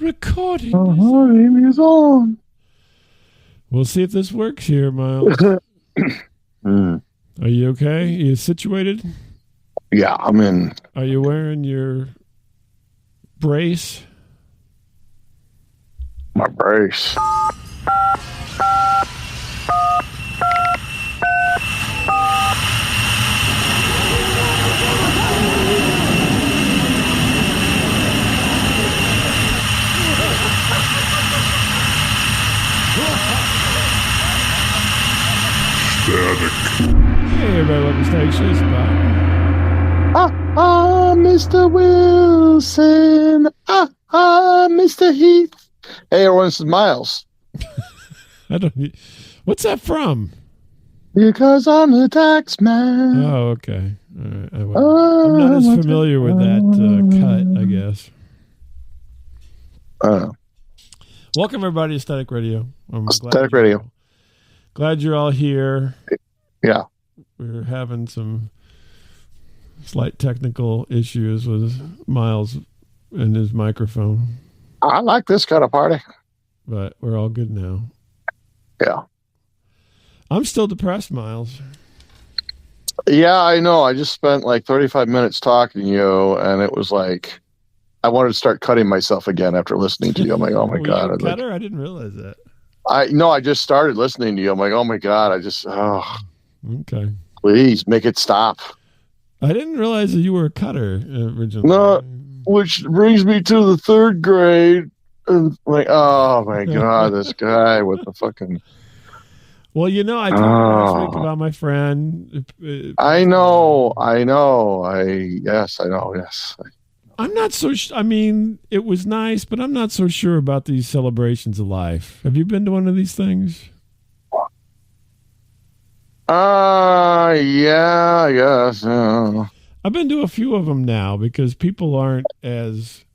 Recording. Time is on. We'll see if this works here, Miles. Are you okay? Are you situated? Yeah, I'm in. Are you wearing your brace? My brace. Hey, everybody, welcome to Static Show. Mr. Wilson. Mr. Heath. Hey, everyone, this is Miles. What's that from? Because I'm the tax man. Oh, okay. All right. I'm not as familiar with that cut, I guess. Welcome, everybody, to Static Radio. Static Radio. Glad you're all here. Yeah. We're having some slight technical issues with Miles and his microphone. I like this kind of party. But we're all good now. Yeah. I'm still depressed, Miles. Yeah, I know. I just spent like 35 minutes talking to you, and it was like I wanted to start cutting myself again after listening to you. I'm like, oh my God. You a cutter? I didn't realize that. I just started listening to you. I'm like, oh my God. Okay. Please make it stop. I didn't realize that you were a cutter originally. No, which brings me to the third grade. And like, oh my God, this guy with the fucking. Well, I talked last week about my friend. I know. Yes. I'm not so. It was nice, but I'm not so sure about these celebrations of life. Have you been to one of these things? Yeah, I guess. Yeah. I've been to a few of them now because people aren't as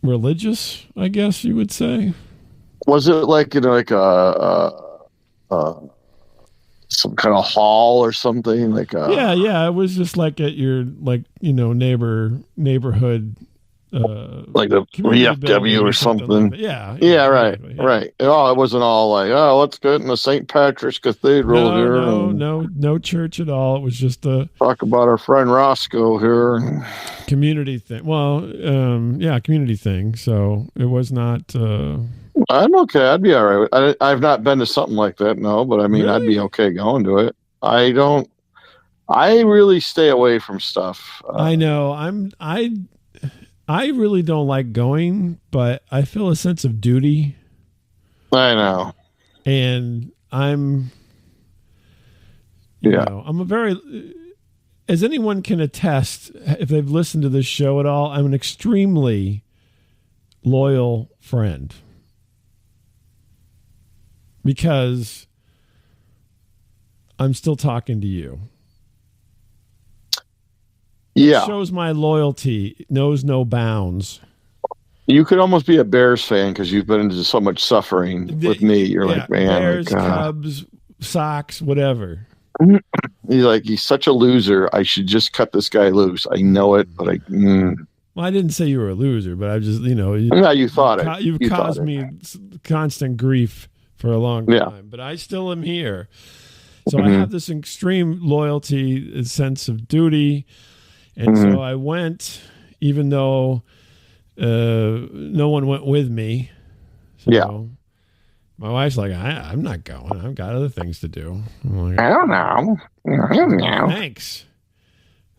religious, I guess you would say. Was it like some kind of hall or something? Yeah. It was just like at your neighborhood. Like the VFW or something. Like yeah, right. Oh, it wasn't all like, let's get in the St. Patrick's Cathedral here. No church at all. It was just a talk about our friend Roscoe here. Community thing. Well, community thing. So it was not. I'm okay. I'd be all right. I've not been to something like that, no. But I mean, really? I'd be okay going to it. I really stay away from stuff. I know. I really don't like going, but I feel a sense of duty. I know. And I'm a very, as anyone can attest, if they've listened to this show at all, I'm an extremely loyal friend. Because I'm still talking to you. Yeah. It shows my loyalty knows no bounds. You could almost be a Bears fan because you've been into so much suffering with me. You're like, man, Bears, Cubs, Sox, whatever. He's such a loser. I should just cut this guy loose. I know it, but Well, I didn't say you were a loser, but I just, you thought it. You've caused me constant grief for a long time, but I still am here. So I have this extreme loyalty, a sense of duty. And so I went, even though no one went with me. So my wife's like, I'm not going. I've got other things to do. I'm like, I don't know.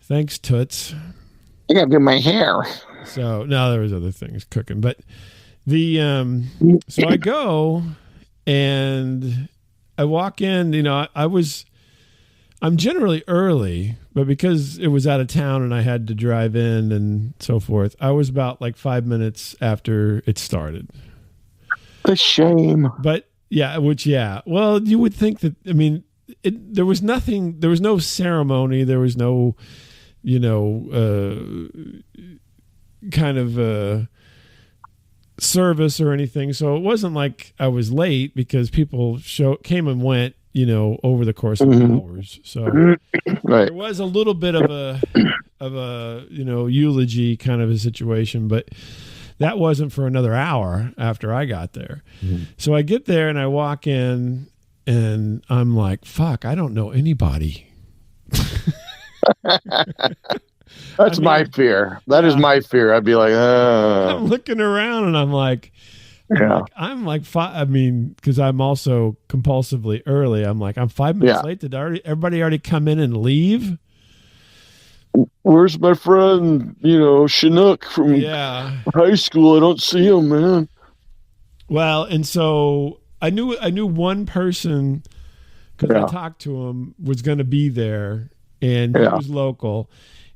Thanks, Toots. I got to do my hair. So no, there was other things cooking, but so I go and I walk in. I'm generally early, but because it was out of town and I had to drive in and so forth, I was about like 5 minutes after it started. A shame. But well, you would think that, there was nothing, there was no ceremony, there was no, kind of service or anything. So it wasn't like I was late because people came and went, over the course of hours. So there was a little bit of eulogy kind of a situation, but that wasn't for another hour after I got there. Mm-hmm. So I get there and I walk in and I'm like, fuck, I don't know anybody. That's my fear. That is my fear. I'd be like, I'm looking around and I'm like, because I'm also compulsively early. I'm like, I'm 5 minutes late. Did everybody already come in and leave? Where's my friend, Chinook from high school? I don't see him, man. Well, and so I knew one person because I talked to him was going to be there, and he was local,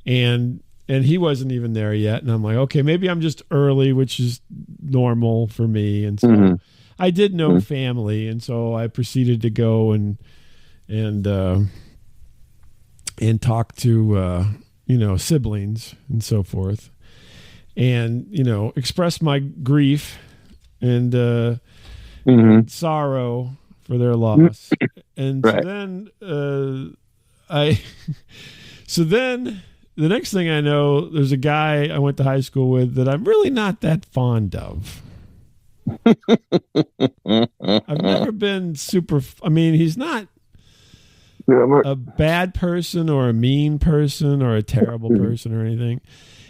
and he wasn't even there yet. And I'm like, okay, maybe I'm just early, which is normal for me. And so I did know family, and so I proceeded to go and talk to siblings and so forth, and express my grief and sorrow for their loss. And so then the next thing I know, there's a guy I went to high school with that I'm really not that fond of. I've never been he's not a bad person or a mean person or a terrible person or anything.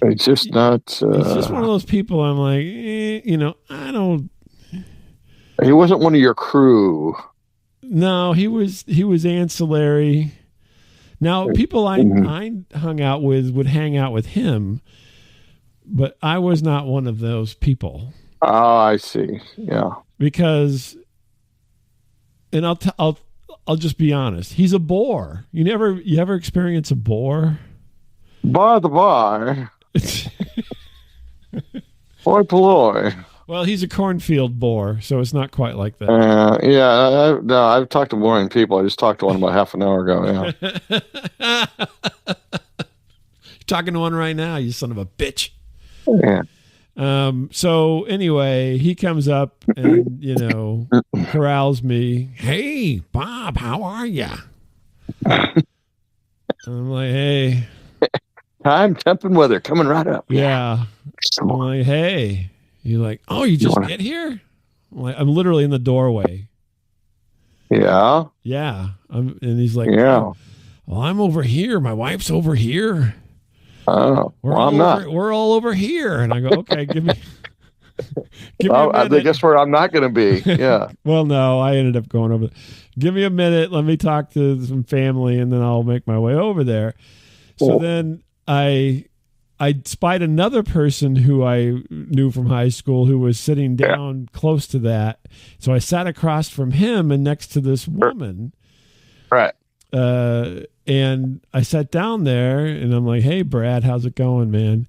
It's just not. He's just one of those people. I'm like, I don't. He wasn't one of your crew. No, he was ancillary. Now, people I hung out with would hang out with him, but I was not one of those people. Oh, I see. Yeah. Because, and I'll just be honest. He's a bore. You ever experience a bore? By the by. Oi polloi. Well, he's a cornfield bore, so it's not quite like that. I've talked to boring people. I just talked to one about half an hour ago. Yeah. You're talking to one right now, you son of a bitch. Yeah. So anyway, he comes up and, corrals me. Hey, Bob, how are you? I'm like, hey. Time, temp, and weather coming right up. Yeah. I'm like, hey. You're like, oh, you just get here? I'm literally in the doorway. Yeah. Yeah. And he's like, oh, well, I'm over here. My wife's over here. Oh, I'm not. We're all over here. And I go, okay, give me a minute. I guess where I'm not going to be. Yeah. Well, no, I ended up going over. Give me a minute. Let me talk to some family, and then I'll make my way over there. So then I spied another person who I knew from high school who was sitting down close to that. So I sat across from him and next to this woman. Right. And I sat down there and I'm like, hey, Brad, how's it going, man?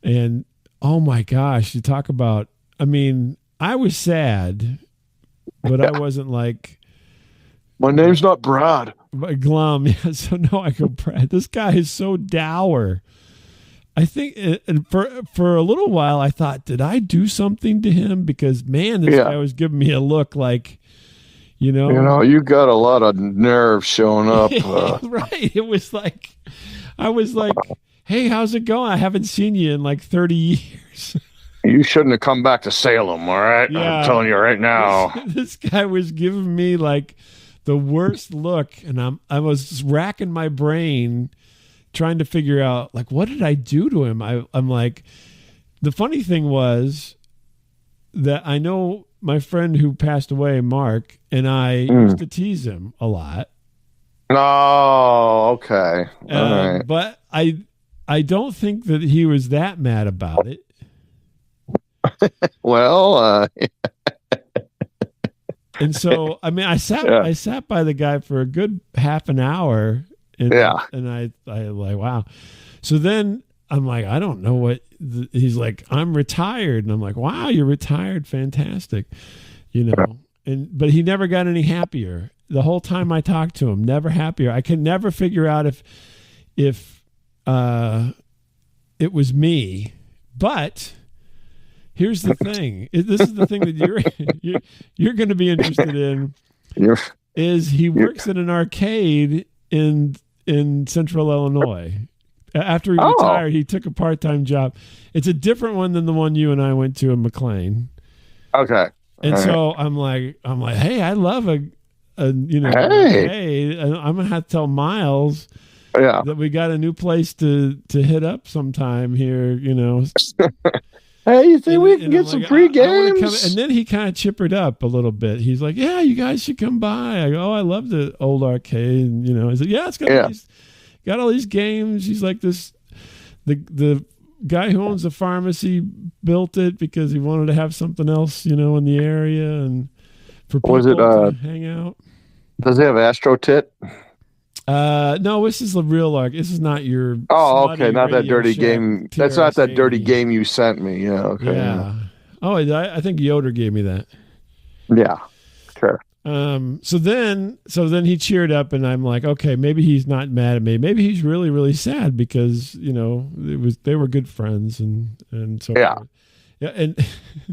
And oh my gosh, you talk about, I was sad, but I wasn't like, my name's not Brad. Glum. Yeah. So no, I go, Brad, this guy is so dour. I think, and for a little while, I thought, did I do something to him? Because man, this guy was giving me a look like, you got a lot of nerve showing up. Right. It was like, I was like, hey, how's it going? I haven't seen you in like 30 years. You shouldn't have come back to Salem. All right. Yeah, I'm telling you right now. This guy was giving me like the worst look. And I was just racking my brain trying to figure out, like, what did I do to him? I'm like, the funny thing was that I know my friend who passed away, Mark, and I used to tease him a lot. Oh, okay. All right. But I don't think that he was that mad about it. Well, and so, I sat by the guy for a good half an hour. And I like, wow. So then I'm like, I don't know what he's like. I'm retired, and I'm like, wow, you're retired, fantastic, but he never got any happier. The whole time I talked to him, never happier. I could never figure out if it was me. But here's the thing. This is the thing that you're going to be interested in. Is he works at an arcade in Central Illinois, After he retired, he took a part-time job. It's a different one than the one you and I went to in McLean. Okay. And so I'm like, hey, I love hey, I'm gonna have to tell Miles that we got a new place to hit up sometime here, Hey, you think we can get some free games? And then he kind of chippered up a little bit. He's like, yeah, you guys should come by. I go, I love the old arcade. And, he's like, yeah, it's got all these games. He's like, the guy who owns the pharmacy built it because he wanted to have something else, in the area and for people to hang out. Does he have Astro Tit? No, this is the real arcade. This is not your. Oh, okay, not that dirty game. That's not that dirty game you sent me. Yeah, okay. Yeah. Oh, I think Yoder gave me that. Yeah, sure. So then he cheered up, and I'm like, okay, maybe he's not mad at me. Maybe he's really, really sad because they were good friends, and so yeah. Yeah, and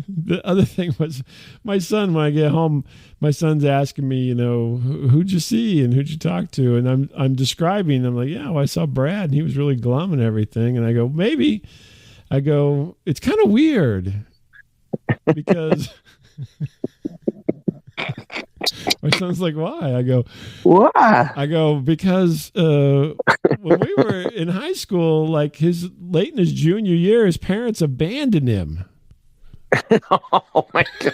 the other thing was my son, when I get home, my son's asking me, who'd you see and who'd you talk to? And I'm describing, I'm like, yeah, well, I saw Brad and he was really glum and everything. And I go, it's kind of weird because my son's like, why? I go, why? I go, because when we were in high school, like late in his junior year, his parents abandoned him. Oh my God.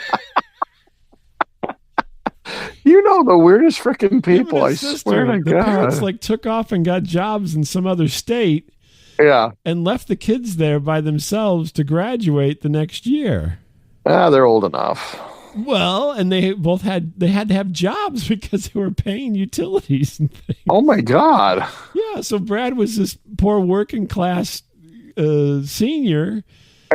The weirdest freaking people. I swear to God. The parents took off and got jobs in some other state. Yeah. And left the kids there by themselves to graduate the next year. They're old enough. Well, and they had to have jobs because they were paying utilities and things. Oh my God. Yeah. So Brad was this poor working class senior.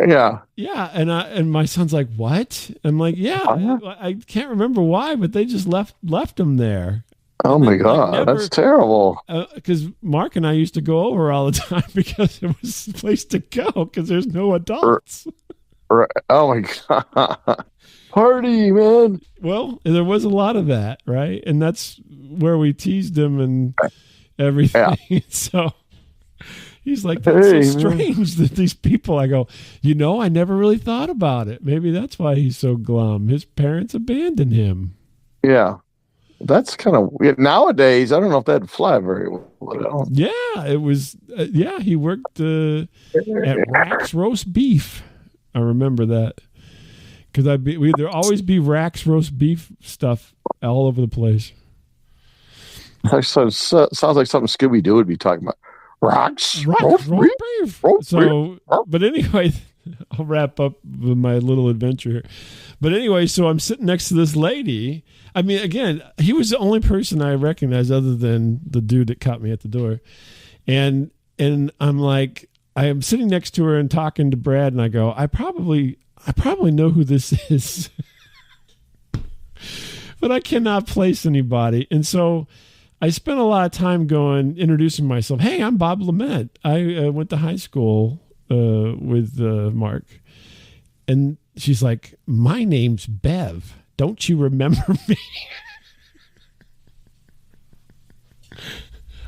Yeah. Yeah. And my son's like, what? I'm like, yeah, I can't remember why, but they just left him there. Oh my God. That's terrible. Because Mark and I used to go over all the time because it was the place to go because there's no adults. Oh my God. Party, man. Well, there was a lot of that, right? And that's where we teased him and everything. Yeah. So he's like, that's so strange that these people, I go, I never really thought about it. Maybe that's why he's so glum. His parents abandoned him. Yeah. That's kind of weird. Nowadays, I don't know if that'd fly very well. Yeah, it was. He worked at Rack's Roast Beef. I remember that. Because there'd always be Rack's roast beef stuff all over the place. Sounds like something Scooby-Doo would be talking about. Rack's roast beef. But anyway, I'll wrap up with my little adventure here. But anyway, so I'm sitting next to this lady. I mean, again, he was the only person I recognized other than the dude that caught me at the door. And I'm like, I am sitting next to her and talking to Brad, and I go, I probably know who this is, but I cannot place anybody. And so I spent a lot of time introducing myself. Hey, I'm Bob Lement. I went to high school with Mark. And she's like, my name's Bev. Don't you remember me?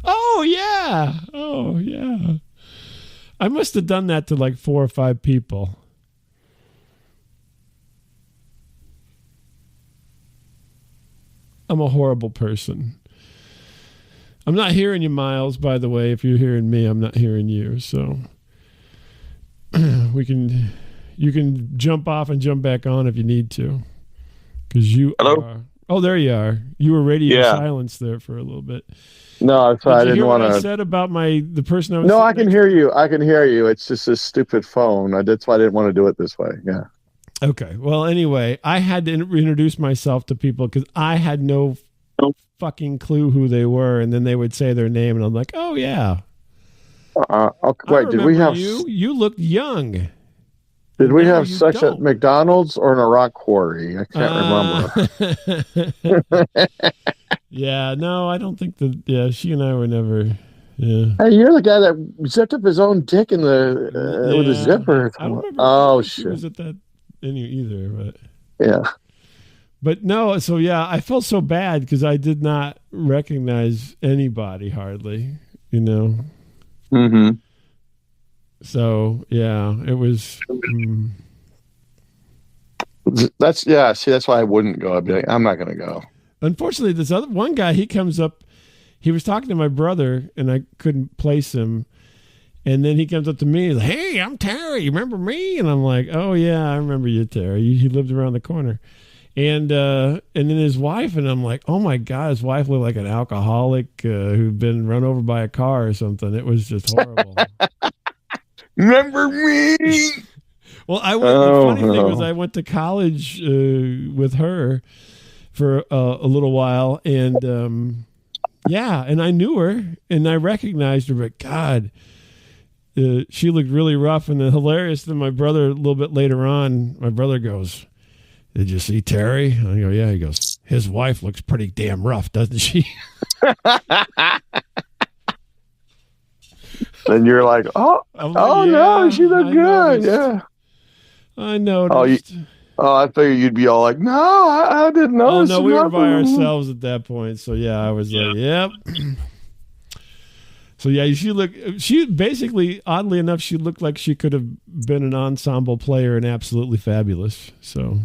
Oh, yeah. I must have done that to like 4 or 5 people. I'm a horrible person. I'm not hearing you, Miles, by the way. If you're hearing me, I'm not hearing you. So you can jump off and jump back on if you need to. Because Hello? Oh, there you are. You were radio silence there for a little bit. No, I didn't want to. I said about the person I was. No, I can hear you. I can hear you. It's just this stupid phone. That's why I didn't want to do it this way. Yeah. Okay. Well, anyway, I had to introduce myself to people because I had no fucking clue who they were, and then they would say their name, and I'm like, "Oh yeah." Okay, wait, did we have you? You looked young. Did we have sex at McDonald's or in a rock quarry? I can't remember. Yeah, no, I don't think that. Yeah, she and I were never. Yeah. Hey, you're the guy that zipped up his own dick in the with a zipper. I don't remember if she was at that either, but yeah. But no, so yeah, I felt so bad because I did not recognize anybody hardly, Mm-hmm. So yeah, it was. That's why I wouldn't go. I'd be like, I'm not going to go. Unfortunately, this other one guy, he comes up. He was talking to my brother, and I couldn't place him. And then he comes up to me, he's like, "Hey, I'm Terry. You remember me?" And I'm like, "Oh yeah, I remember you, Terry. He lived around the corner." And then his wife, and I'm like, "Oh my God, his wife looked like an alcoholic who'd been run over by a car or something." It was just horrible. Remember me? Well, the funny thing was I went to college with her for a little while, and and I knew her, and I recognized her, but God, she looked really rough. And hilarious. Then my brother, a little bit later on, my brother goes, "Did you see Terry?" I go, "Yeah." He goes, "His wife looks pretty damn rough, doesn't she?" And you're like, "Oh, like, no, she looked good." Yeah. I noticed. I figured you'd be all like, "No, I didn't notice." Oh no, we were by ourselves at that point. So yeah, I was like, "Yep." So yeah, she basically, oddly enough, she looked like she could have been an ensemble player and absolutely fabulous. So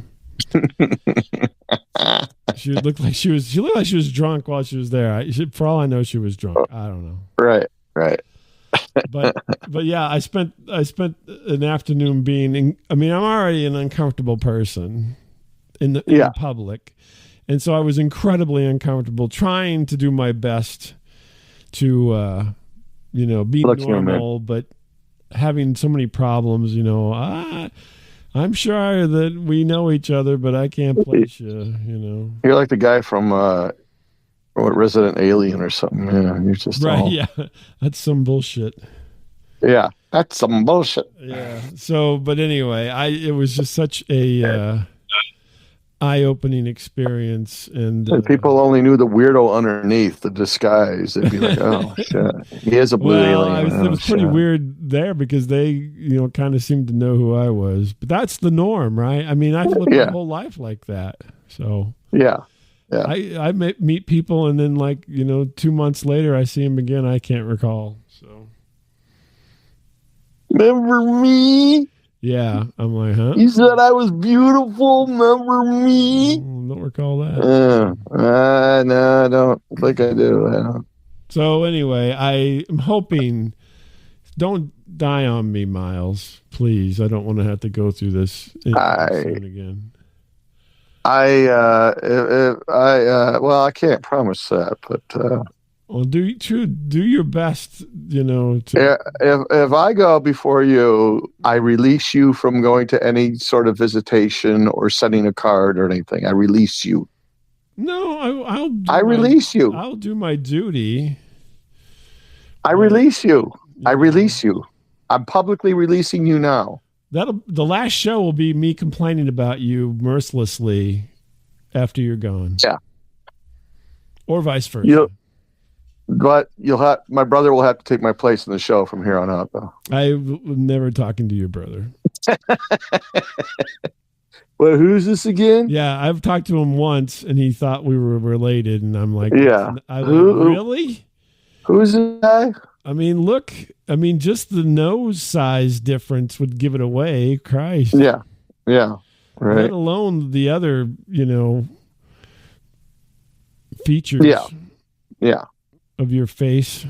she looked like she was drunk while she was there. For all I know, she was drunk. I don't know. Right. but yeah, I spent an afternoon being. I'm already an uncomfortable person in the public, and so I was incredibly uncomfortable trying to do my best to be normal, but having so many problems. I'm sure that we know each other, but I can't place you. You're like the guy from Resident Alien or something. Yeah, you're just right. Yeah, that's some bullshit. Yeah, that's some bullshit. Yeah. So, but anyway, it was just such a eye-opening experience, and people only knew the weirdo underneath the disguise. They'd be like, "Oh shit, he is a blue alien." It was pretty weird there because they, kind of seemed to know who I was. But that's the norm, right? I've lived my whole life like that. So yeah. I meet people, and then 2 months later, I see them again. I can't recall. So remember me? Yeah, I'm like, huh? You said I was beautiful. Remember me? Don't recall that. No, I don't think I do. So anyway, I am hoping. Don't die on me, Miles. Please, I don't want to have to go through this soon again. Well, I can't promise that, but. Well, do your best, If I go before you, I release you from going to any sort of visitation or sending a card or anything. I release you. No, I release you. I'll do my duty. I release you. I release you. I'm publicly releasing you now. The last show will be me complaining about you mercilessly after you're gone. Yeah. Or vice versa. But my brother will have to take my place in the show from here on out, though. I'm never talking to your brother. Well, who's this again? Yeah, I've talked to him once, and he thought we were related, and I'm like, yeah. Really? Who's the guy? Look, just the nose size difference would give it away. Christ. Yeah. Right. Let alone the other, features. Yeah. Of your face.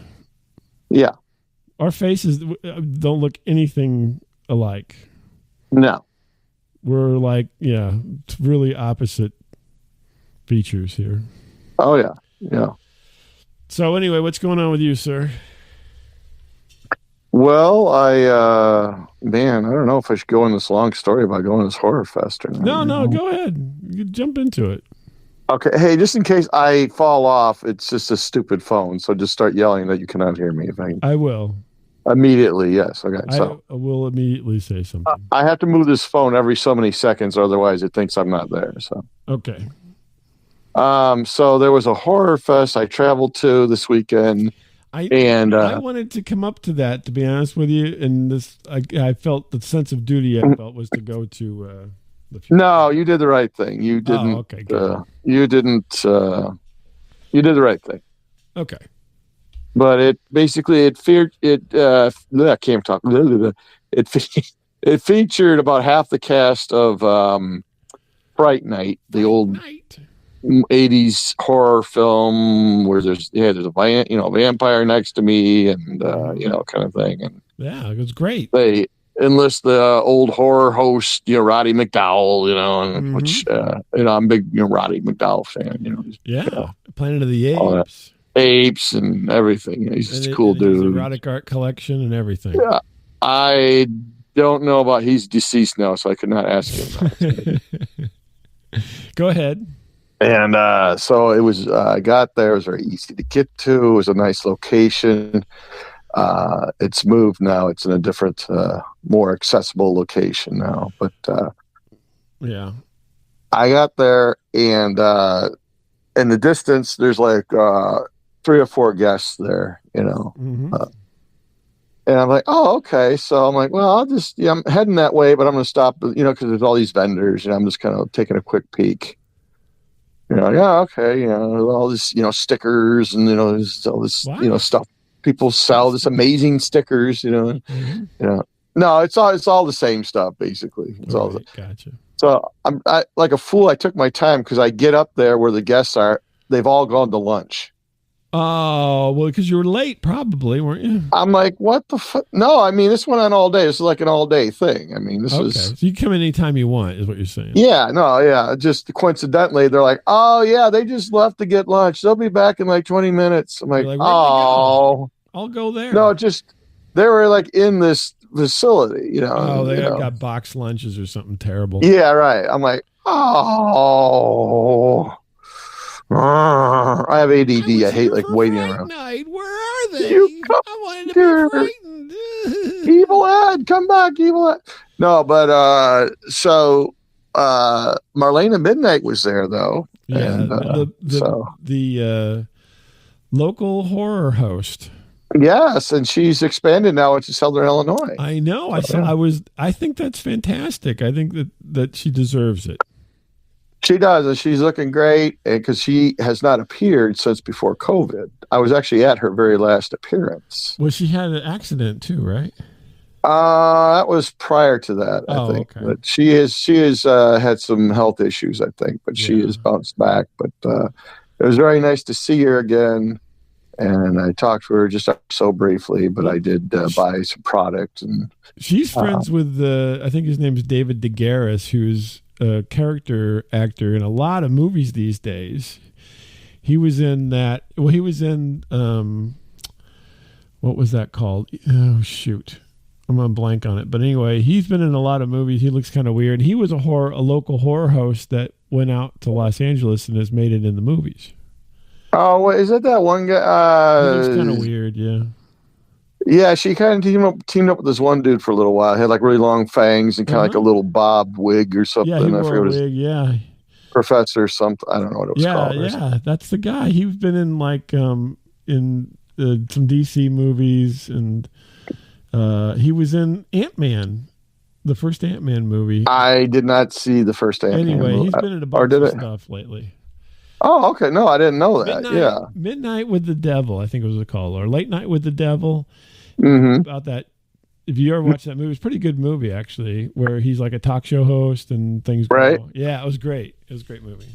Yeah. Our faces don't look anything alike. No. We're really opposite features here. Oh, yeah. Yeah. So anyway, what's going on with you, sir? Well, I don't know if I should go in this long story about going to this horror fest or not. No, go ahead. You jump into it. Okay. Hey, just in case I fall off, it's just a stupid phone. So just start yelling that you cannot hear me. I will. Immediately, yes. Okay. So I will immediately say something. I have to move this phone every so many seconds, otherwise it thinks I'm not there. So okay. So there was a horror fest I traveled to this weekend. I wanted to come up to that, to be honest with you, and I felt the sense of duty I felt was to go to the future. No, you did the right thing. You didn't. Oh, okay, good. You didn't. You did the right thing. Okay. But it basically I can't talk. It featured about half the cast of Fright Night, the old 80s horror film where there's a vampire next to me and kind of thing. And yeah, it was great. They enlist the old horror host, Roddy McDowall, and which I'm a big Roddy McDowall fan. Planet of the Apes. Apes and everything. He's just a cool dude. His erotic art collection and everything. Yeah, I don't know about. He's deceased now, so I could not ask him. Go ahead. And so it was. I got there. It was very easy to get to. It was a nice location. It's moved now. It's in a different, more accessible location now. But yeah, I got there, and in the distance, there's like 3 or 4 guests there, and I'm like, oh, okay. So I'm like, well, I'm heading that way, but I'm going to stop, because there's all these vendors, and I'm just kind of taking a quick peek. Okay, all this, stickers and all this, stuff. People sell this amazing stickers, No, it's all the same stuff basically. It's all gotcha. So I like a fool. I took my time because I get up there where the guests are. They've all gone to lunch. Oh, well, because you were late, probably, weren't you? I'm like, what the fuck? No, I mean, this went on all day. This is like an all day thing. I mean, this is. So you come in anytime you want, is what you're saying. Yeah, no, yeah. Just coincidentally, they're like, oh, yeah, they just left to get lunch. They'll be back in like 20 minutes. I'm like oh. I'll go there. No, just they were like in this facility, Oh, they got boxed lunches or something terrible. Yeah, right. I'm like, oh. I have ADD. I hate like waiting around. Night. Where are they? I wanted to be frightened. Evil Ed, come back, Evil Ed. No, but so Marlena Midnight was there though. Yeah, and, the local horror host. Yes, and she's expanded now into Southern Illinois. I know. I think that's fantastic. I think that she deserves it. She does, and she's looking great because she has not appeared since before COVID. I was actually at her very last appearance. Well, she had an accident too, right? That was prior to that, I think. Okay. But she has had some health issues, I think, but she has bounced back. But it was very nice to see her again, and I talked to her just so briefly, but I did buy some product. And she's friends with I think his name is David DeGarris, who's a character actor in a lot of movies these days. He was in that. Well, he was in what was that called? Oh shoot, I'm on blank on it. But anyway, he's been in a lot of movies. He looks kind of weird. He was a local horror host that went out to Los Angeles and has made it in the movies. Oh, is that one guy? He looks kind of weird, yeah. Yeah, she kind of teamed up with this one dude for a little while. He had like really long fangs and kind of like a little bob wig or something. Yeah, he wore a wig, yeah. Professor something. I don't know what it was called. Yeah, that's the guy. He's been in like in some DC movies, and he was in Ant-Man, the first Ant-Man movie. I did not see the first Ant-Man movie. Anyway, he's been in a bunch of stuff lately. Oh, okay. No, I didn't know that. Midnight with the Devil, I think it was a call, or Late Night with the Devil. About that. If you ever watch that movie, it's a pretty good movie, actually, where he's like a talk show host and things. Right. Yeah, it was great. It was a great movie.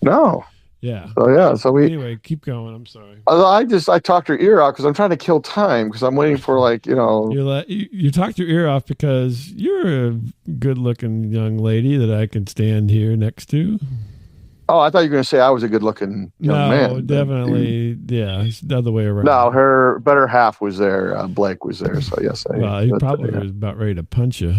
No. Yeah. So anyway, keep going. I'm sorry. I talked her ear out because I'm trying to kill time because I'm waiting for You talked your ear off because you're a good-looking young lady that I can stand here next to. Oh, I thought you were going to say I was a good-looking young man. No, definitely. Yeah, it's the other way around. No, her better half was there. Blake was there. So yes, he probably was about ready to punch you.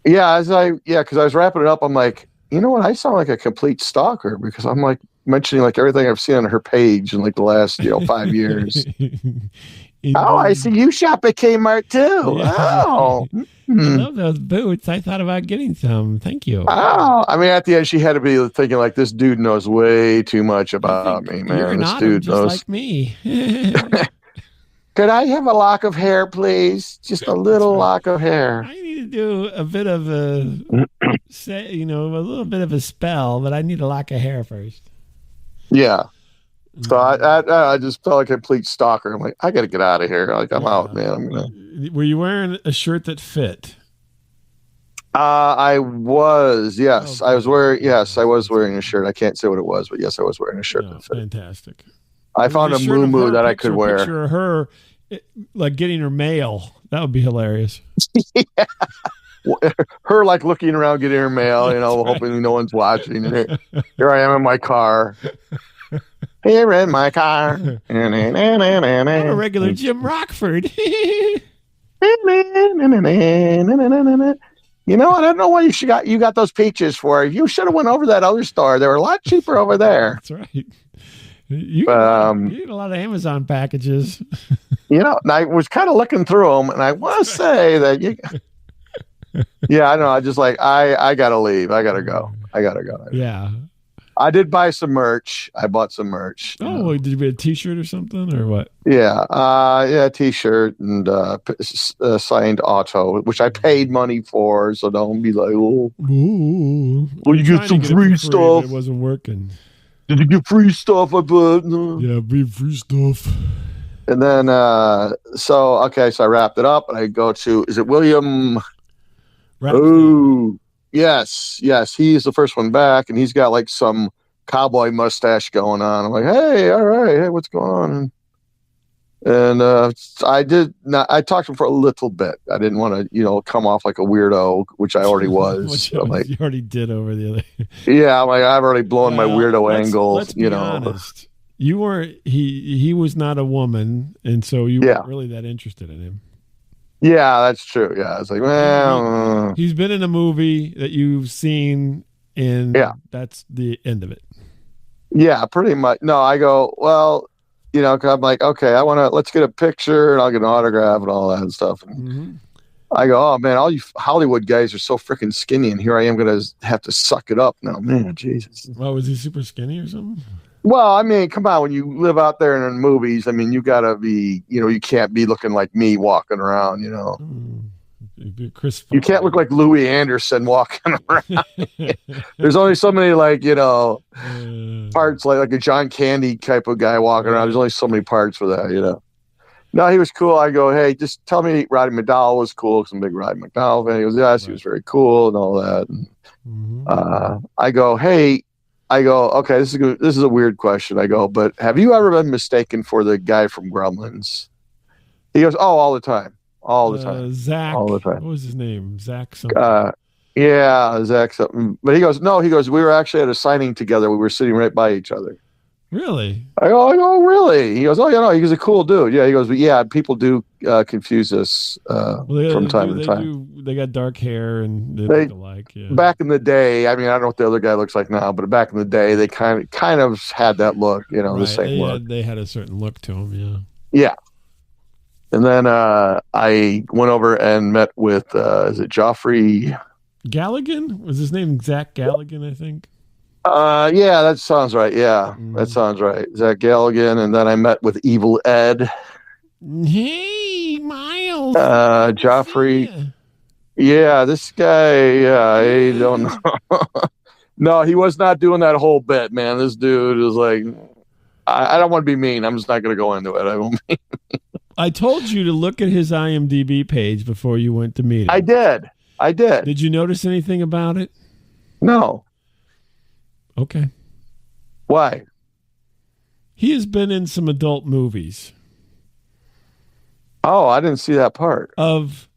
Yeah, because I was wrapping it up. I'm like, you know what? I sound like a complete stalker because I'm like mentioning like everything I've seen on her page in like the last 5 years. Oh, I see you shop at Kmart too. Yeah. Oh. I love those boots. I thought about getting some. Thank you. Oh, I mean, at the end, she had to be thinking like, this dude knows way too much about me, man. This dude knows. Like me. Could I have a lock of hair, please? Just a little lock of hair. I need to do a bit of a little bit of a spell, but I need a lock of hair first. Yeah. So I just felt like a complete stalker. I'm like, I got to get out of here. Like, I'm out, man. Were you wearing a shirt that fit? I was, yes. I was wearing a shirt. I can't say what it was, but yes, I was wearing a shirt that fit. Fantastic. I found a muumuu that I could wear. Picture of her, like getting her mail. That would be hilarious. Yeah. Her like looking around, getting her mail, hoping no one's watching. And here I am in my car. Here in my car. I'm a regular Jim Rockford. You know, I don't know why you got those peaches for. You should have went over that other store. They were a lot cheaper over there. That's right. You get a lot of Amazon packages. And I was kind of looking through them, and I want to say that yeah, I know. I just I gotta leave. I gotta go. Yeah. I did buy some merch. I bought some merch. Oh, did you get a T-shirt or something, or what? Yeah, a T-shirt and signed auto, which I paid money for. So don't be like, oh, well, you get some free stuff. It wasn't working. Did you get free stuff? I bought. Yeah, free stuff. And then, so I wrapped it up, and I go to, is it William? Oh. Yes, he's the first one back, and he's got like some cowboy mustache going on. I'm like, hey, all right, hey, what's going on? And I talked to him for a little bit. I didn't want to, come off like a weirdo, which I already was. You already did over the other. Yeah, I'm like, I've already blown my weirdo angle. Let's be honest. You weren't. He was not a woman, and so you weren't really that interested in him. Yeah, that's true. Yeah, it's like, well, he's been in a movie that you've seen, and that's the end of it. Yeah, pretty much. No, I go, well, 'cause I'm like, okay, let's get a picture, and I'll get an autograph and all that stuff. And I go, oh man, all you Hollywood guys are so freaking skinny, and here I am going to have to suck it up now, man. Jesus. Well, was he super skinny or something? Well, I mean, come on. When you live out there in movies, I mean, you got to be, you can't be looking like me walking around, You can't look like Louis Anderson walking around. There's only so many, parts, like a John Candy type of guy walking around. There's only so many parts for that, No, he was cool. I go, hey, just tell me Roddy McDowell was cool, because I'm a big Roddy McDowell fan. He goes, yes, he was very cool and all that. And, I go, hey, okay, this is a weird question. I go, but have you ever been mistaken for the guy from Gremlins? He goes, oh, all the time. All the time. Zach. All the time. What was his name? Zach something. Yeah, Zach something. But he goes, no, we were actually at a signing together. We were sitting right by each other. Really? I go, really? He goes, oh, yeah, no, he's a cool dude. Yeah, he goes, but yeah, people do confuse us from time to time. They got dark hair and they look alike. Yeah. Back in the day, I mean, I don't know what the other guy looks like now, but back in the day, they kind of had that look, the same look. They had a certain look to them, yeah. Yeah. And then I went over and met with, is it Joffrey? Galligan? Was his name Zach Galligan, I think? Yeah, that sounds right. Yeah, that sounds right. Zach Galligan. And then I met with Evil Ed. Hey, Miles. Joffrey. Yeah, this guy, I don't know. No, he was not doing that whole bit, man. This dude was like, I don't want to be mean. I'm just not going to go into it. I won't be. I told you to look at his IMDb page before you went to meet him. I did. Did you notice anything about it? No. Okay. Why? He has been in some adult movies. Oh, I didn't see that part. Of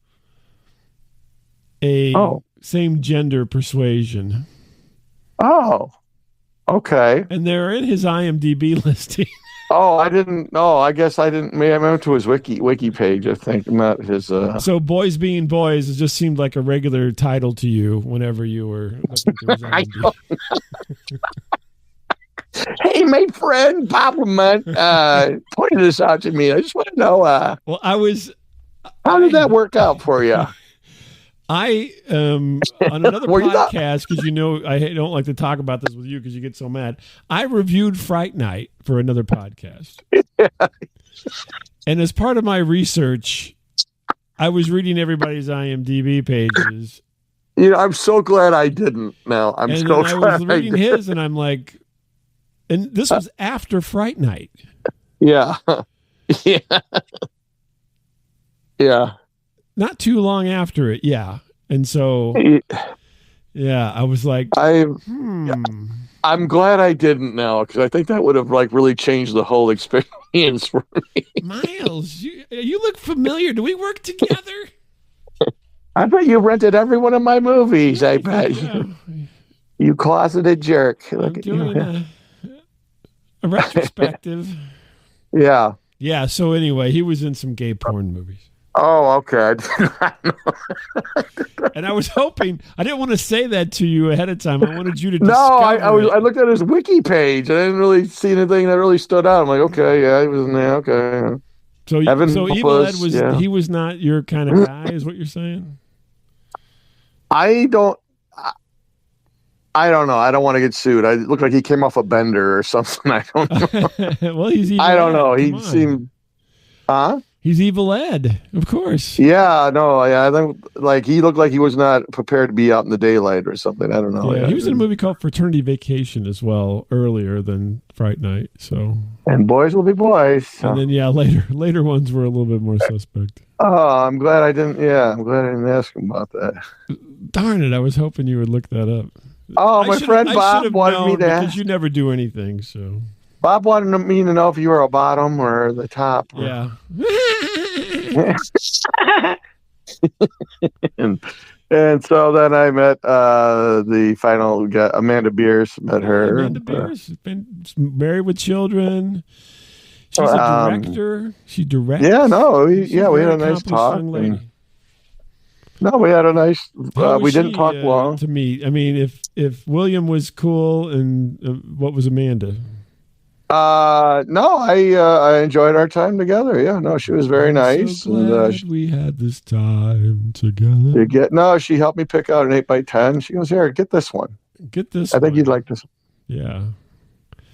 a same gender persuasion. Oh, okay. And they're in his IMDb listing. Oh, I didn't know. I guess I didn't. Maybe I went to his wiki page, I think, not his. So, Boys Being Boys, it just seemed like a regular title to you whenever you were looking through his IMDb. Hey, my friend Popperman pointed this out to me. I just want to know. Well, how did that work out for you? I on another podcast, because I don't like to talk about this with you because you get so mad. I reviewed Fright Night for another podcast. Yeah. And as part of my research, I was reading everybody's IMDb pages. I'm so glad I didn't. Now I was reading his, and I'm like, And this was after Fright Night. Yeah. Yeah. Yeah. Not too long after it. Yeah. And so, yeah, I was like, I'm glad I didn't now, because I think that would have like really changed the whole experience for me. Miles, you look familiar. Do we work together? I bet you rented every one of my movies. I bet you closeted jerk. I'm doing a retrospective. Yeah. Yeah. So anyway, he was in some gay porn movies. Oh, okay. And I was hoping, I didn't want to say that to you ahead of time. I wanted you to No, I looked at his wiki page. I didn't really see anything that really stood out. I'm like, okay, yeah, he was in there. Okay. So Evil Ed he was not your kind of guy, is what you're saying? I don't know. I don't want to get sued. I look like he came off a bender or something. I don't know. Well, he's Evil I don't Ed. know. He seemed, He's Evil Ed, of course. Yeah, no, yeah. I think like he looked like he was not prepared to be out in the daylight or something. I don't know. Yeah, he was in a movie called Fraternity Vacation as well, earlier than Fright Night. So, and boys will be boys. So. And then later ones were a little bit more suspect. Oh, I'm glad I didn't. Yeah, I'm glad I didn't ask him about that. Darn it! I was hoping you would look that up. Oh, my friend Bob wanted me to ask. Because you never do anything, so. Bob wanted me to know if you were a bottom or the top. Or... Yeah. and so then I met the final guy, Amanda Bierce. Met her. Amanda Bierce has been married with children. She's a director. She directs. Yeah, no, we had a nice talk. No, we had a nice. We didn't talk long. To meet, I mean, if William was cool, and what was Amanda? No, I enjoyed our time together. Yeah, no, she was very nice. So glad and, we had this time together. She helped me pick out an 8x10. She goes, here, get this one. Get this. I think you'd like this. Yeah.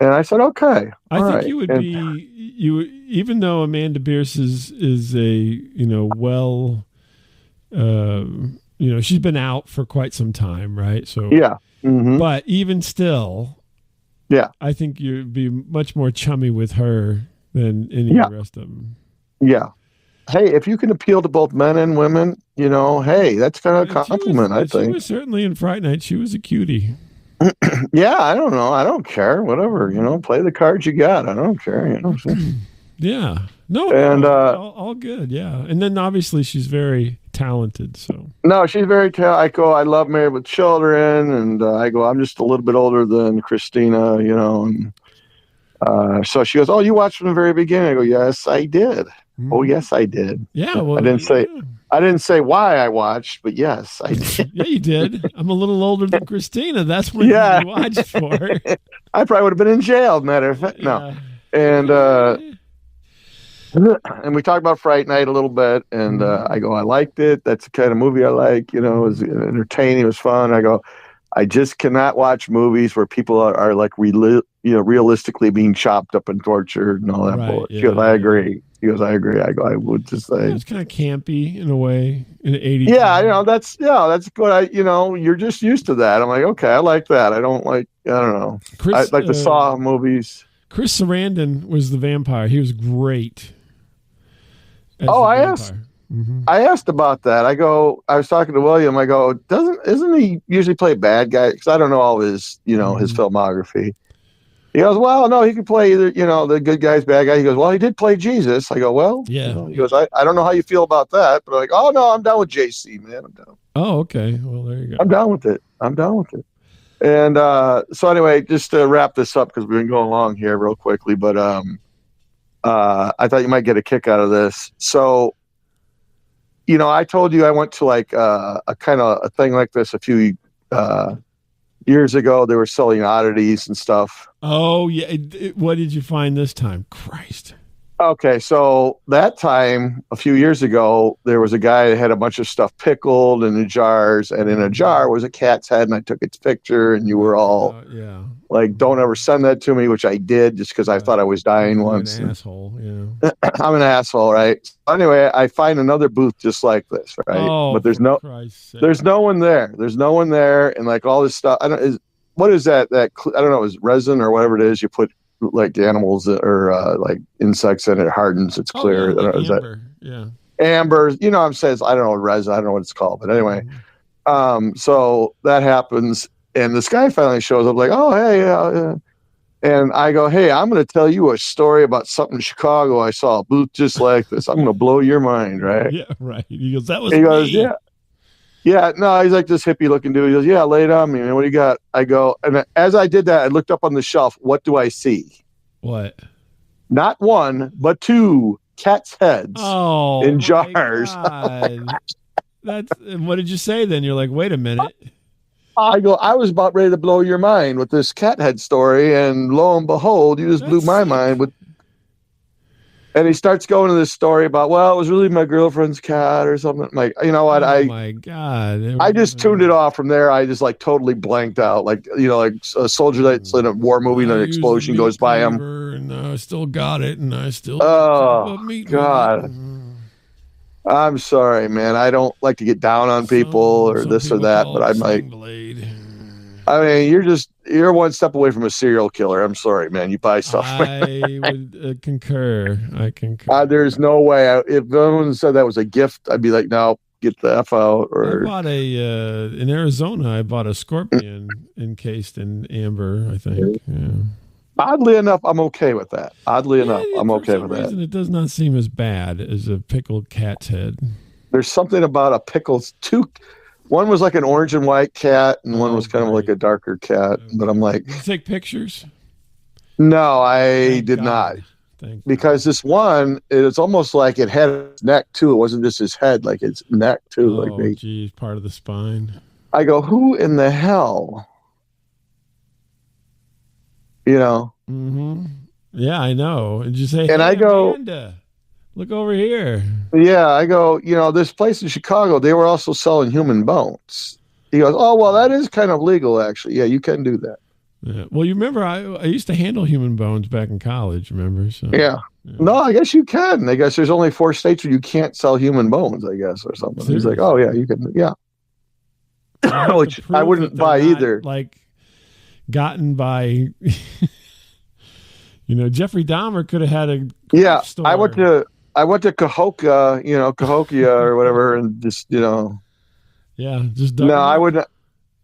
And I said, okay. I think you would even though Amanda Bierce is a she's been out for quite some time, right? So yeah. Mm-hmm. But even still. Yeah, I think you'd be much more chummy with her than any of the rest of them. Yeah. Hey, if you can appeal to both men and women, hey, that's kind of a compliment, I think. She was certainly in Fright Night. She was a cutie. Yeah, I don't know. I don't care. Whatever, play the cards you got. I don't care. Yeah. No, and all good. Yeah. And then obviously she's very talented. So no, she's very talented. I love Married with Children, and I'm just a little bit older than Christina, and so she goes, oh, you watched from the very beginning. I go, yes, I did. Mm-hmm. Oh, yes, I did. Yeah. Well, I didn't say why I watched, but yes, I did. Yeah, you did. I'm a little older than Christina. That's when you watched for. I probably would have been in jail. Matter of fact, no. And we talked about Fright Night a little bit, and I go, I liked it. That's the kind of movie I like. It was entertaining. It was fun. I go, I just cannot watch movies where people are like realistically being chopped up and tortured and all that bullshit. She goes, I agree. He goes, I agree. I go, I would just say it's kind of campy in a way in the 80s. Yeah, that's good. You're just used to that. I'm like, okay, I like that. I don't know. I like the Saw movies. Chris Sarandon was the vampire. He was great. I asked about that. I was talking to William. I go, isn't he usually play bad guy? Because I don't know all his, his filmography. He goes, well, no, he could play either, the good guy's bad guy. He goes, well, he did play Jesus. I go, well, yeah. He goes, I don't know how you feel about that, but I'm like, oh no, I'm down with JC, man. I'm down. Oh, okay. Well, there you go. I'm down with it. And so anyway, just to wrap this up, because we've been going along here real quickly, but I thought you might get a kick out of this. So, I told you I went to like a kind of a thing like this a few years ago. They were selling oddities and stuff. Oh, yeah. What did you find this time? Christ. Okay, so that time, a few years ago, there was a guy that had a bunch of stuff pickled in jars, and in a jar was a cat's head, and I took its picture, and you were all like, don't ever send that to me, which I did just because I thought I was dying once. An asshole, yeah. I'm an asshole, right? So anyway, I find another booth just like this, right? Oh, but there's no one there. There's no one there, and like all this stuff. what is that? That I don't know, is resin or whatever it is. You put like animals or like insects in it, hardens. It's clear. Like amber. Amber. You know what I'm saying? I don't know resin. I don't know what it's called, but anyway. So that happens, and this guy finally shows up. Like, oh hey, and I go, hey, I'm going to tell you a story about something in Chicago. I saw a booth just like this. I'm going to blow your mind, right? Yeah, right. He goes, that was me. He goes, yeah. Yeah, no, he's like this hippie looking dude. He goes, yeah, lay it on me, man. What do you got? I go, and as I did that, I looked up on the shelf. What do I see? What? Not one, but two cats' heads in jars. That's what did you say then? You're like, wait a minute. I go, I was about ready to blow your mind with this cat head story, and lo and behold, you just blew my mind with. And he starts going to this story about, well, it was really my girlfriend's cat or something. I'm like, you know what? Oh my God. I just tuned it off from there. I just like totally blanked out. Like, you know, like a soldier that's in a war movie and an explosion goes by him. And I still got it. And I still. Oh, God. I'm sorry, man. I don't like to get down on people or this or that, but I'm like, I mean, you're one step away from a serial killer. I'm sorry, man. You buy stuff. I would concur. I concur. There's no way. If someone said that was a gift, I'd be like, no, get the F out. Or I bought in Arizona, I bought a scorpion encased in amber, I think. Yeah. Oddly enough, I'm okay with that. I'm okay with that. It does not seem as bad as a pickled cat's head. There's something about a pickled one was like an orange and white cat, and one was kind of like a darker cat. But I'm like, did you take pictures? No, I did not. Because this one, it's almost like it had its neck too. It wasn't just his head, like its neck too. Oh, geez, part of the spine. I go, who in the hell? You know? Mm-hmm. Yeah, I know. Did you say? And hey, I go, Amanda, look over here. Yeah, I go, you know, this place in Chicago, they were also selling human bones. He goes, oh, well, that is kind of legal, actually. Yeah, you can do that. Yeah. Well, you remember I used to handle human bones back in college, remember? So, yeah. No, I guess you can. I guess there's only 4 states where you can't sell human bones, I guess, or something. Seriously? He's like, oh, yeah, you can. Yeah. Which I wouldn't buy either. Like, gotten by, you know, Jeffrey Dahmer could have had a store. I went to Cahokia or whatever, and just, you know. Yeah, just no,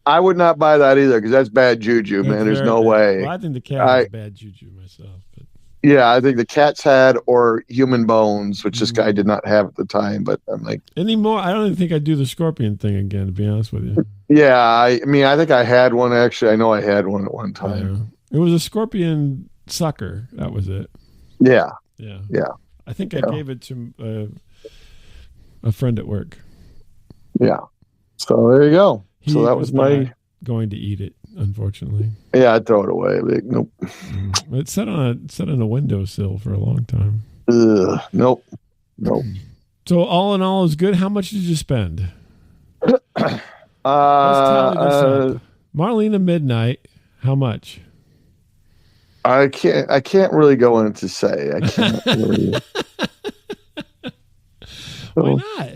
I would not buy that either, because that's bad juju, man. There's no way. Well, I think the cat is bad juju myself. But. Yeah, I think the cat's head or human bones, which this guy did not have at the time. But I'm like, anymore. I don't even think I'd do the scorpion thing again, to be honest with you. Yeah, I mean, I think I had one actually. I know I had one at one time. Yeah. It was a scorpion sucker. That was it. Yeah. Yeah. Yeah. I think I gave it to a friend at work. Yeah. So there you go. So that was my going to eat it, unfortunately. Yeah, I'd throw it away. Like, nope. It sat on a windowsill for a long time. Nope. So all in all is good. How much did you spend? Let's tally this up. Marlena Midnight, how much? I can't really go into to say. I can't really. Why not?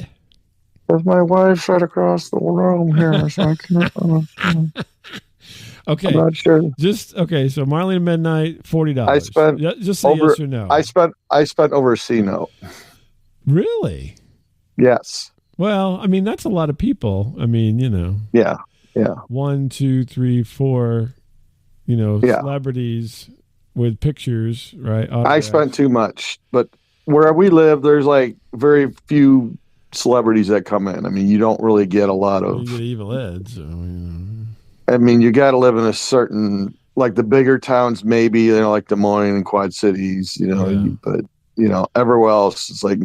Because my wife's right across the room here, so I can't. Okay. I'm not sure. So Marlena Midnight, $40. I spent just say yes or no. I spent over a C note. Really? Yes. Well, I mean, that's a lot of people. I mean, you know. Yeah. 1, 2, 3, 4, you know, celebrities with pictures, right? I spent too much, but where we live, there's like very few celebrities that come in. I mean, you don't really get a lot of. You get Evil Ed, so. You know. I mean, you got to live in a certain, like the bigger towns, maybe, you know, like Des Moines and Quad Cities, you know, but, you know, everywhere else, it's like,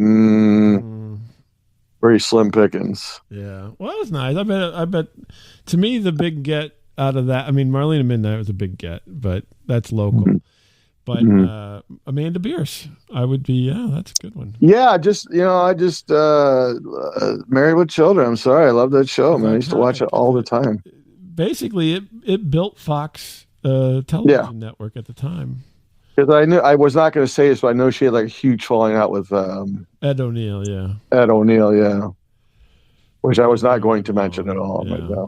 very slim pickings. Yeah. Well, it's nice. I bet to me, the big get out of that, I mean, Marlena Midnight was a big get, but that's local. Mm-hmm. But Amanda Bierce, I would be, that's a good one. Yeah, I just Married with Children. I'm sorry, I love that show, man. I used to watch it all the time. Basically, it built Fox television network at the time. Because I knew I was not going to say this, but I know she had like a huge falling out with Ed O'Neill, yeah. Ed O'Neill, yeah. Which I was not going to mention at all. Yeah.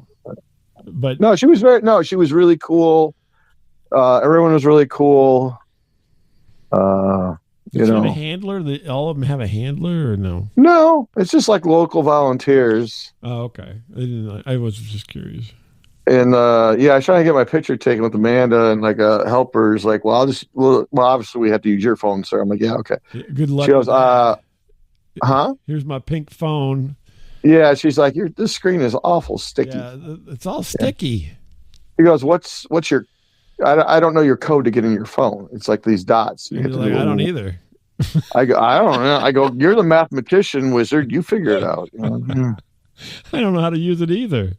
But no, she was really cool. Everyone was really cool. Did she have a handler? All of them have a handler, or no? No, it's just like local volunteers. Oh, okay. I was just curious. And I was trying to get my picture taken with Amanda, and like a helper's like, well, obviously we have to use your phone, sir. I'm like, yeah, okay. Good luck. She goes, huh? Here's my pink phone. Yeah, she's like, this screen is awful sticky. Yeah, it's all sticky. Yeah. He goes, what's your? I don't know your code to get in your phone. It's like these dots. You're like, I don't either. I go, I don't know. I go, you're the mathematician wizard. You figure it out. I don't know how to use it either.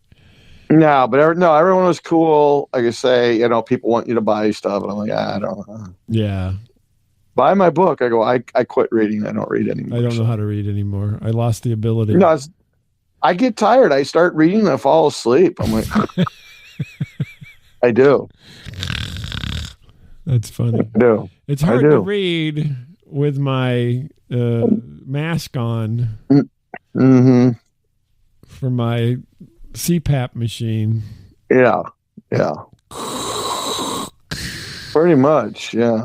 No, but everyone was cool. Like I say, people want you to buy stuff. And I'm like, I don't know. Yeah. Buy my book. I go, I quit reading. I don't read anymore. I don't know how to read anymore. I lost the ability. No, I get tired. I start reading and I fall asleep. I'm like, I do. That's funny. I do. It's hard to read with my mask on for my CPAP machine. Yeah. Pretty much, yeah.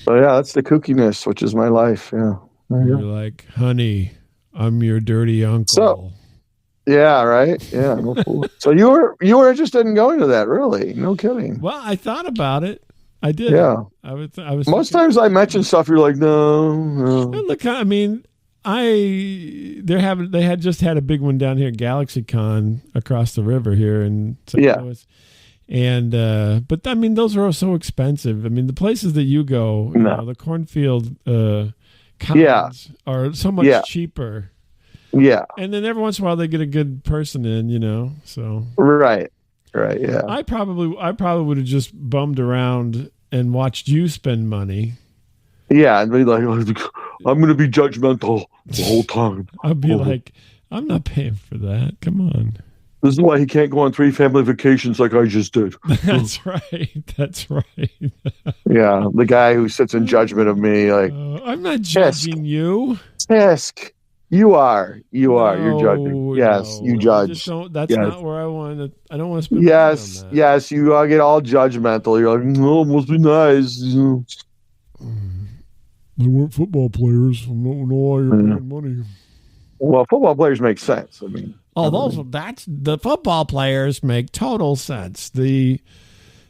So yeah, that's the kookiness, which is my life. Yeah. You're like, honey, I'm your dirty uncle. So, yeah, right. Yeah. No fool. So you were interested in going to that, really? No kidding. Well, I thought about it. I did. Yeah. I was. Most times I mention stuff, you're like, no. Look, I mean, they had just had a big one down here, GalaxyCon, across the river here in St. Louis. And but I mean, those are all so expensive. I mean, the places that you go, the cornfield cons are so much cheaper. Yeah. And then every once in a while they get a good person in, so. Right, yeah. I probably would have just bummed around and watched you spend money. Yeah, and be like, I'm going to be judgmental the whole time. I'd be like, I'm not paying for that. Come on. This is why he can't go on 3 family vacations like I just did. That's right. Yeah, the guy who sits in judgment of me, like, I'm not judging you. Tisk. You are. You're judging. Yes, you judge. That's not where I want to. I don't want to spend money on that. Yes, you get all judgmental. You're like, no, it must be nice. They weren't football players. I don't know why you're paying money. Well, football players make sense. I mean, that's the football players make total sense. The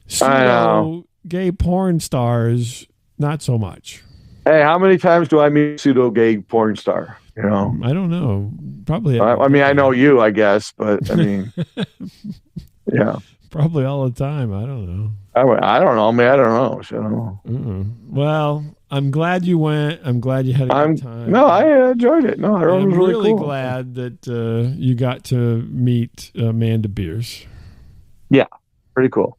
pseudo gay porn stars, not so much. Hey, how many times do I meet pseudo gay porn star? I don't know. Probably. I mean, I know you, I guess, but I mean, yeah. Probably all the time. I don't know. I don't know. I mean, I don't know. Well, I'm glad you went. I'm glad you had a good time. No, I enjoyed it. No, I'm really cool. Glad that you got to meet Amanda Beers. Yeah, pretty cool.